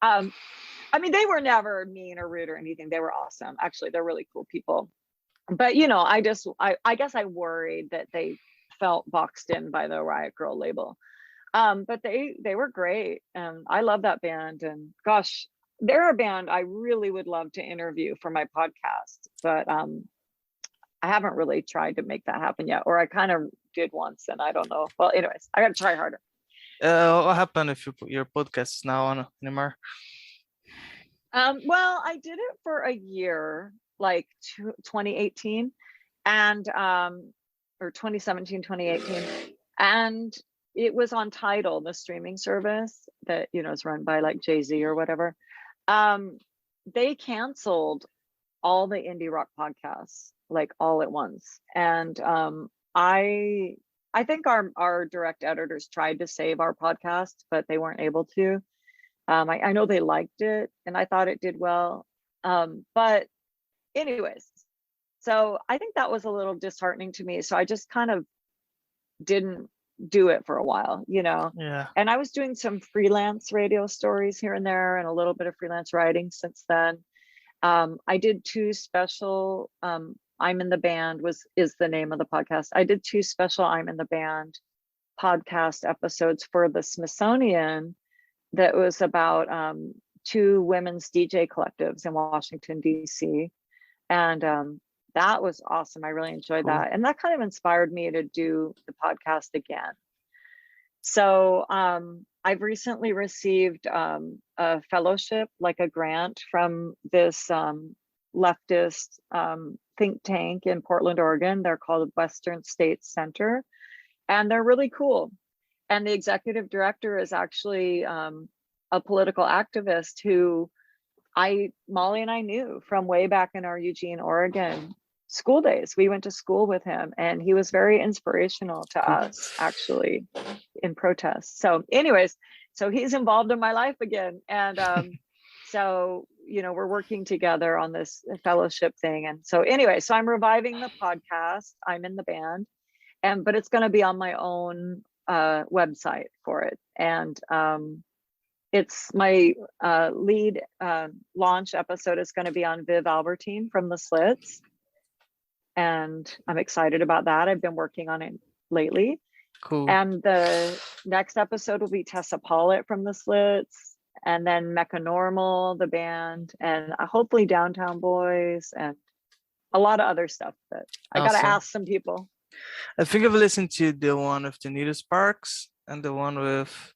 I mean, they were never mean or rude or anything. They were awesome. Actually, they're really cool people. But, you know, I guess I worried that they felt boxed in by the Riot Grrrl label. But they were great. And I love that band. And gosh, they're a band I really would love to interview for my podcast. But I haven't really tried to make that happen yet, or I kind of did once and I don't know. Well, anyways, I got to try harder. What happened if you put your podcast now on anymore? Well, I did it for a year, like 2018 and or 2017, 2018. And it was on Tidal, the streaming service that, you know, is run by like Jay-Z or whatever. They canceled all the indie rock podcasts like all at once. And I think our direct editors tried to save our podcast, but they weren't able to. I know they liked it and I thought it did well. But anyways, so I think that was a little disheartening to me. So I just kind of didn't do it for a while, you know. Yeah. And I was doing some freelance radio stories here and there and a little bit of freelance writing since then. I did 2 special I'm in the Band is the name of the podcast. I did 2 special I'm in the Band podcast episodes for the Smithsonian that was about 2 women's DJ collectives in Washington, D.C. And that was awesome. I really enjoyed that. And that kind of inspired me to do the podcast again. So I've recently received a fellowship, like a grant from this leftist think tank in Portland, Oregon. They're called Western States Center, and they're really cool. And the executive director is actually a political activist who Molly and I knew from way back in our Eugene, Oregon school days. We went to school with him and he was very inspirational to us actually in protest. So anyways, so he's involved in my life again. And so, you know, we're working together on this fellowship thing. And so anyway, so I'm reviving the podcast. I'm in the Band, but it's going to be on my own website for it. And it's my lead launch episode is going to be on Viv Albertine from the Slits. And I'm excited about that. I've been working on it lately. Cool. And the next episode will be Tessa Pollitt from the Slits, and then Mecca Normal, the band, and hopefully Downtown Boys, and a lot of other stuff that I got to ask some people. I think I've listened to the one with Danita Sparks and the one with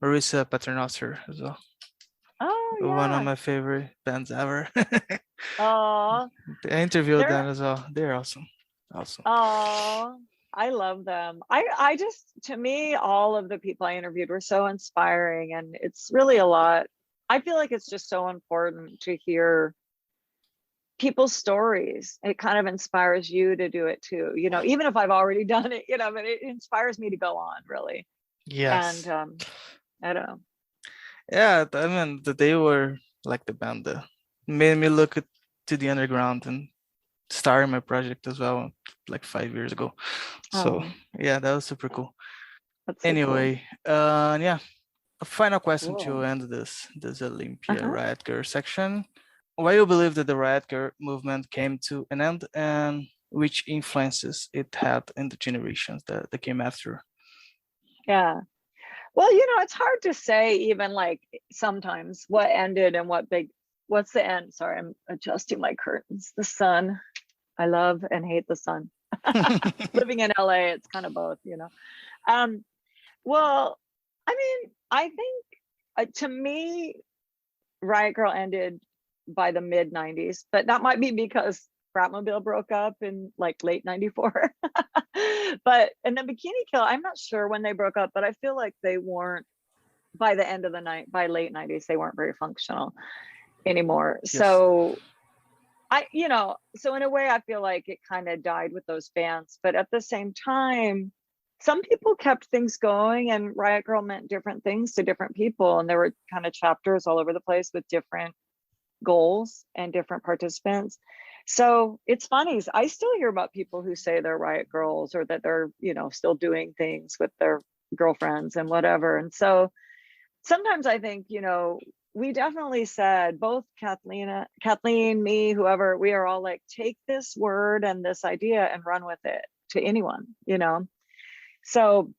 Marissa Paternoster as well. Oh, yeah. One of my favorite bands ever. Oh, I interviewed them as well. They're awesome. Awesome. Oh, I love them. I just, to me, all of the people I interviewed were so inspiring, and it's really a lot. I feel like it's just so important to hear people's stories. It kind of inspires you to do it too, you know, even if I've already done it, you know, but it inspires me to go on, really. Yes. And I don't know. Yeah, I mean, they were like the band that made me look to the underground and start my project as well, like 5 years ago. So yeah, that was super cool. That's so anyway, cool. Yeah, a final question to end this Olympia Riot Grrrl section. Why you believe that the Riot Grrrl movement came to an end, and which influences it had in the generations that came after? Yeah. Well, you know, it's hard to say even like sometimes what ended and what's the end. Sorry, I'm adjusting my curtains. The sun. I love and hate the sun. Living in LA, it's kind of both, you know. Well, I mean, I think to me, Riot Grrrl ended by the mid 90s, but that might be because Bratmobile broke up in like late 94. And then Bikini Kill, I'm not sure when they broke up, but I feel like they weren't by the end of the night, by late 90s, they weren't very functional anymore. Yes. So you know, so in a way I feel like it kind of died with those bands, but at the same time, some people kept things going, and Riot Girl meant different things to different people. And there were kind of chapters all over the place with different goals and different participants. So it's funny, I still hear about people who say they're Riot Girls, or that they're, still doing things with their girlfriends and whatever. And so sometimes I think, we definitely said, both Kathleen, me, whoever, we are all like, take this word and this idea and run with it to anyone, So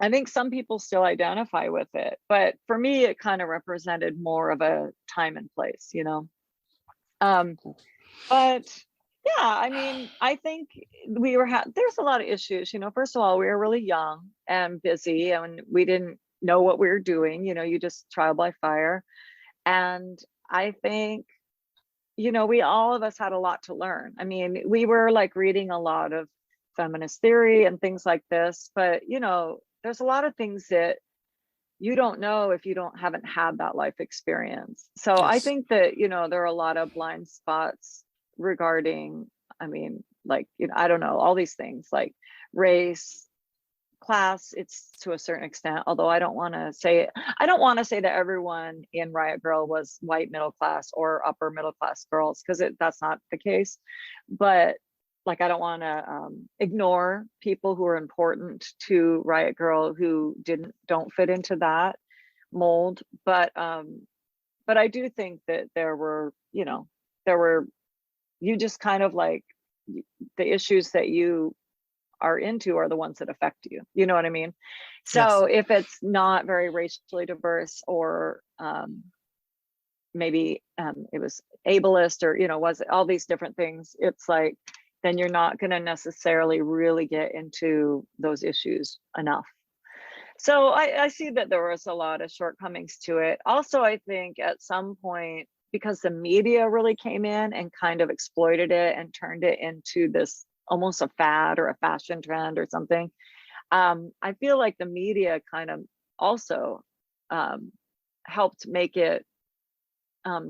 I think some people still identify with it, but for me, it kind of represented more of a time and place, But yeah, I mean, I think there's a lot of issues, first of all, we were really young and busy, and we didn't know what we were doing, you just trial by fire. And I think, we all of us had a lot to learn. I mean, we were like reading a lot of feminist theory and things like this, but there's a lot of things that you don't know if you haven't had that life experience. So I Yes. think that, there are a lot of blind spots regarding, I mean, like, I don't know, all these things like race, class, it's to a certain extent, although I don't want to say that everyone in Riot Grrrl was white middle class or upper middle class girls, because that's not the case. But like, I don't want to ignore people who are important to Riot Grrrl who don't fit into that mold. But I do think that there were you just kind of like, the issues that you are into are the ones that affect you. You know what I mean? So if it's not very racially diverse, or maybe it was ableist, or, was all these different things, it's like, then you're not going to necessarily really get into those issues enough. So I see that there was a lot of shortcomings to it. Also, I think at some point, because the media really came in and kind of exploited it and turned it into this almost a fad or a fashion trend or something, I feel like the media kind of also helped make it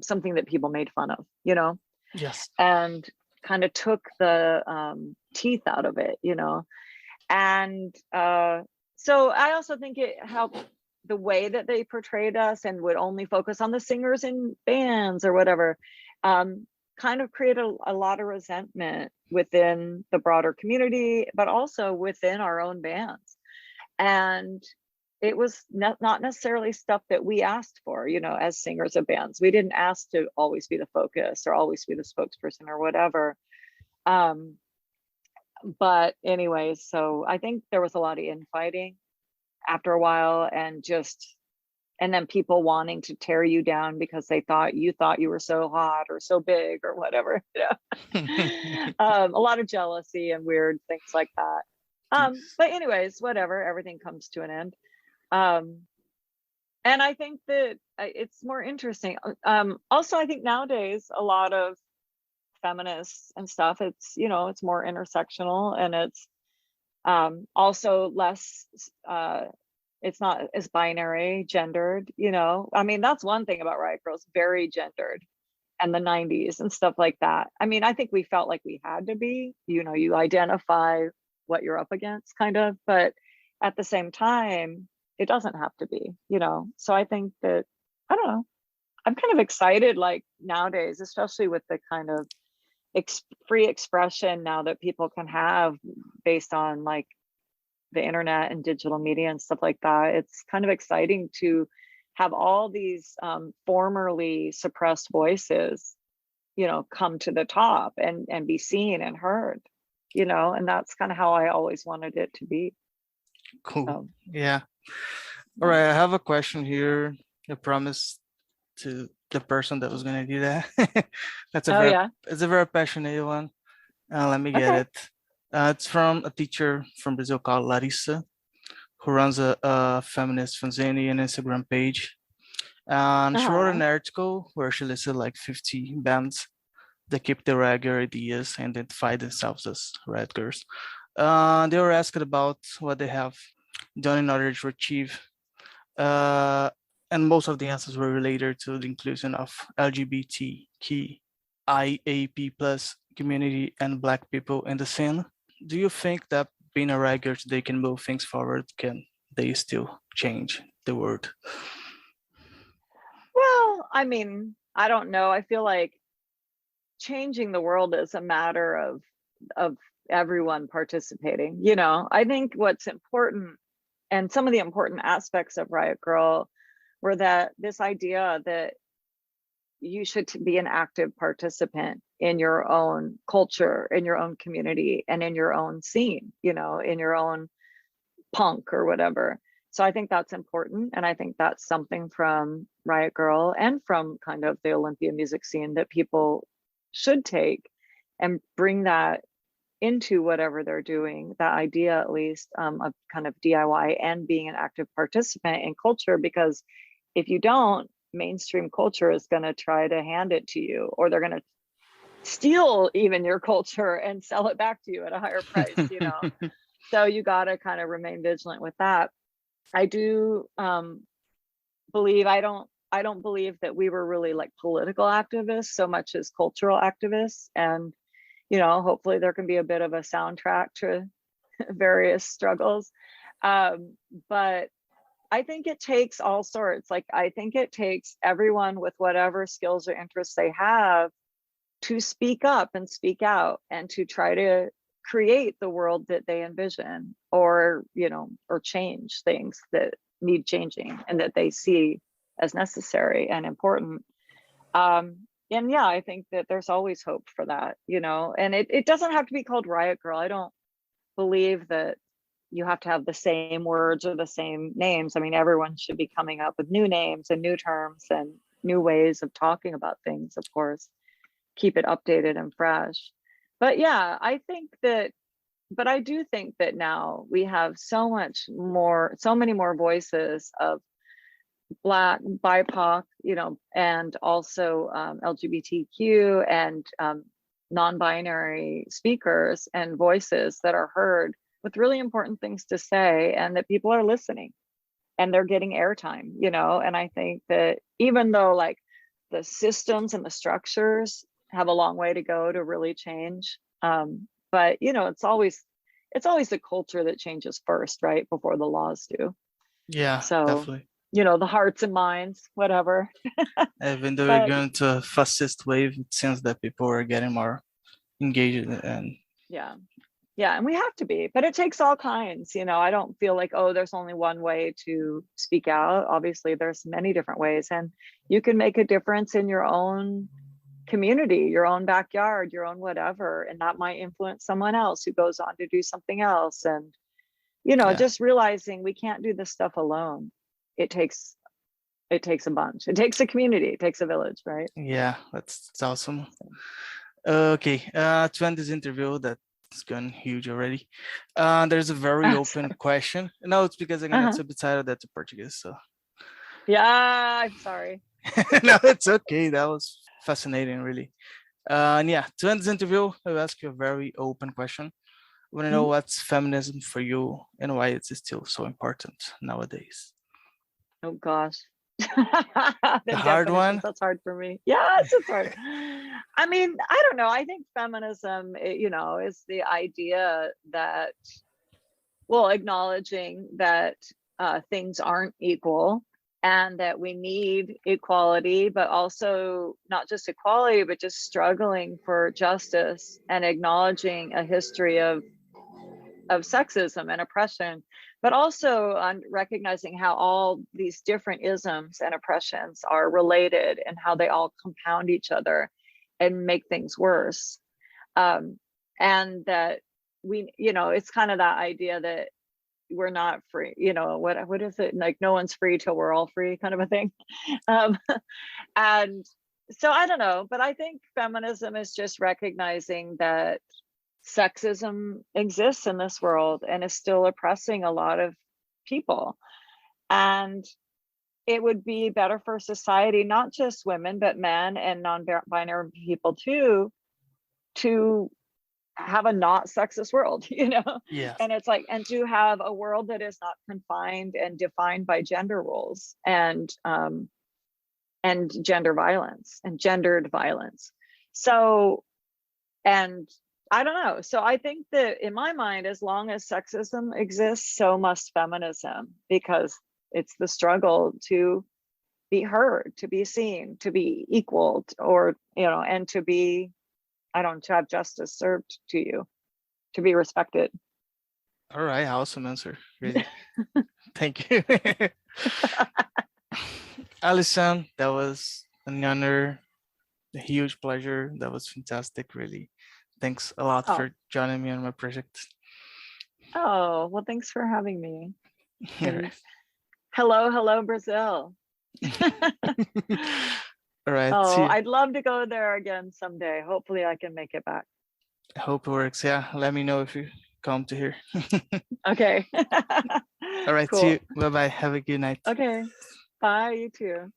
something that people made fun of, Yes. and kind of took the teeth out of it, and so I also think it helped the way that they portrayed us and would only focus on the singers in bands or whatever, kind of created a lot of resentment within the broader community, but also within our own bands. And it was not necessarily stuff that we asked for, as singers of bands. We didn't ask to always be the focus or always be the spokesperson or whatever. But anyways, so I think there was a lot of infighting after a while, and then people wanting to tear you down because they thought you were so hot or so big or whatever. A lot of jealousy and weird things like that. But anyways, whatever, everything comes to an end. And I think that it's more interesting. Also, I think nowadays a lot of feminists and stuff, it's it's more intersectional, and it's also less it's not as binary gendered. I mean, that's one thing about Riot Grrrl, very gendered, and the 90s and stuff like that. I mean, I think we felt like we had to be, you identify what you're up against kind of, but at the same time it doesn't have to be, so I think that, I don't know, I'm kind of excited, like nowadays, especially with the kind of free expression now that people can have based on like the internet and digital media and stuff like that. It's kind of exciting to have all these formerly suppressed voices, come to the top and be seen and heard, and that's kind of how I always wanted it to be. Cool. So, Yeah. All right. I have a question here. I promised to the person that was going to do that. It's a very passionate one. Let me get it. It's from a teacher from Brazil called Larissa, who runs a feminist fanzine and Instagram page. And she wrote an article where she listed like 50 bands that keep their regular ideas and identify themselves as Riot Girls. They were asked about what they have done in order to achieve, and most of the answers were related to the inclusion of LGBTQIAP+ community and Black people in the scene. Do you think that being a Riot Grrrl today can move things forward? Can they still change the world? Well, I mean, I don't know. I feel like changing the world is a matter of everyone participating. You know, I think what's important, and some of the important aspects of Riot Grrrl were that this idea that you should be an active participant in your own culture, in your own community, and in your own scene, you know, in your own punk or whatever. So I think that's important. And I think that's something from Riot Grrrl and from kind of the Olympia music scene that people should take and bring that into whatever they're doing, that idea at least of kind of DIY and being an active participant in culture. Because if you don't, mainstream culture is going to try to hand it to you, or they're going to steal even your culture and sell it back to you at a higher price, you know. So you got to kind of remain vigilant with that. I do believe, I don't believe that we were really like political activists so much as cultural activists. And, you know, hopefully there can be a bit of a soundtrack to various struggles. But I think it takes all sorts. Like, I think it takes everyone with whatever skills or interests they have to speak up and speak out and to try to create the world that they envision, or, you know, or change things that need changing and that they see as necessary and important. And yeah, I think that there's always hope for that, you know, and it doesn't have to be called Riot Grrrl. I don't believe that you have to have the same words or the same names. I mean, everyone should be coming up with new names and new terms and new ways of talking about things, of course, keep it updated and fresh. But yeah, I think that, but I do think that now we have so many more voices of Black, BIPOC, you know, and also LGBTQ and non-binary speakers and voices that are heard with really important things to say, and that people are listening and they're getting airtime, you know. And I think that even though like the systems and the structures have a long way to go to really change, but you know, it's always the culture that changes first, right, before the laws do. Yeah, So definitely. you know, the hearts and minds, whatever. Even though we're But going to a fascist wave, it seems that people are getting more engaged and yeah, and we have to be, but it takes all kinds, you know. I don't feel like, oh, there's only one way to speak out. Obviously there's many different ways, and you can make a difference in your own community, your own backyard, your own whatever, and that might influence someone else who goes on to do something else. And you know, yeah. just realizing we can't do this stuff alone. It takes a bunch. It takes a community, it takes a village, right? Yeah, that's awesome. Okay, to end this interview that's gone huge already, there's a very open question. No, it's because I'm gonna subtitle that to Portuguese, so. Yeah, I'm sorry. No, it's okay. That was fascinating, really. And yeah, to end this interview, I'll ask you a very open question. I want to know what's feminism for you and why it's still so important nowadays. Oh gosh. The hard one. That's hard for me. Yes, it's hard. I mean, I don't know. I think feminism, you know, is the idea that, well, acknowledging that things aren't equal and that we need equality, but also not just equality, but just struggling for justice and acknowledging a history of sexism and oppression, but also on recognizing how all these different isms and oppressions are related and how they all compound each other and make things worse. And that we, you know, it's kind of that idea that we're not free, you know, what is it, like no one's free till we're all free, kind of a thing. And so I don't know, but I think feminism is just recognizing that sexism exists in this world and is still oppressing a lot of people. And it would be better for society, not just women, but men and non-binary people too, to have a not sexist world, you know? Yeah. And it's like, and to have a world that is not confined and defined by gender roles and gender violence and gendered violence. So, and I don't know. So I think that in my mind, as long as sexism exists, so must feminism, because it's the struggle to be heard, to be seen, to be equal, or, and to be, to have justice served to you, to be respected. All right, awesome answer. Really. Thank you. Allison, that was an honor, a huge pleasure. That was fantastic, really. Thanks a lot Oh, for joining me on my project. oh, well, thanks for having me. All And right. hello, Brazil. All right. See Oh, you. I'd love to go there again someday. Hopefully I can make it back. I hope it works. Yeah. Let me know if you come to here. Okay. All right. See you. Cool. Bye bye. Have a good night. Okay. Bye, you too.